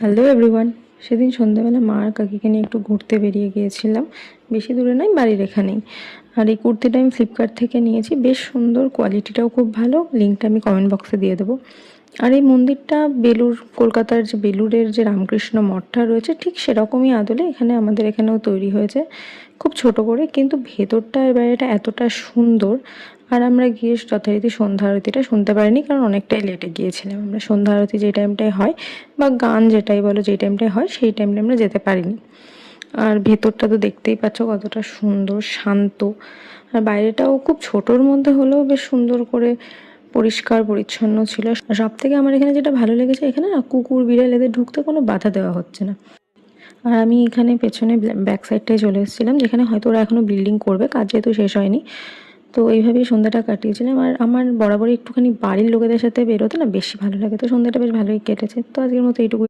Hello everyone. সেদিন সন্ধ্যাবেলা মা আর কাকিকে নিয়ে একটু ঘুরতে বেরিয়ে গিয়েছিলাম, বেশি দূরে নয়, বাড়ির এখানেই। আর এই কুর্তিটা আমি ফ্লিপকার্ট থেকে নিয়েছি, বেশ সুন্দর, কোয়ালিটিটাও খুব ভালো। লিঙ্কটা আমি কমেন্ট বক্সে দিয়ে দেবো। আর এই মন্দিরটা বেলুর, কলকাতার যে বেলুরের যে রামকৃষ্ণ মঠটা রয়েছে ঠিক সেরকমই আদলে এখানে আমাদের এখানেও তৈরি হয়েছে, খুব ছোট করে, কিন্তু ভেতরটা আর বাইরেটা এতটা সুন্দর। আর আমরা গিয়ে যথারীতি সন্ধ্যা আরতিটা শুনতে পারিনি, কারণ অনেকটাই লেটে গিয়েছিলাম আমরা। সন্ধ্যা আরতি যে টাইমটায় হয় বা গান যেটাই বলো যেই টাইমটায় হয় সেই টাইমটা আমরা যেতে পারিনি। আর ভেতরটা তো দেখতেই পাচ্ছ কতটা সুন্দর, শান্ত। আর বাইরেটাও খুব ছোটোর মধ্যে হলেও বেশ সুন্দর করে পরিষ্কার পরিচ্ছন্ন ছিল। সব থেকে আমার এখানে যেটা ভালো লেগেছে, এখানে না কুকুর বিড়াল এদের ঢুকতে কোনো বাধা দেওয়া হচ্ছে না। আর আমি এখানে পেছনে ব্যাক সাইডটায় চলে এসেছিলাম, যেখানে হয়তো ওরা এখনও বিল্ডিং করবে, কাজ যেহেতু শেষ হয়নি। তো এইভাবেই সন্ধ্যাটা কাটিয়েছিলাম। আর আমার বরাবরই একটুখানি বাড়ির লোকেদের সাথে বেরোতে না বেশি ভালো লাগে, তো সন্ধ্যাটা বেশ ভালোই কেটেছে। তো আজকের মতো এইটুকু।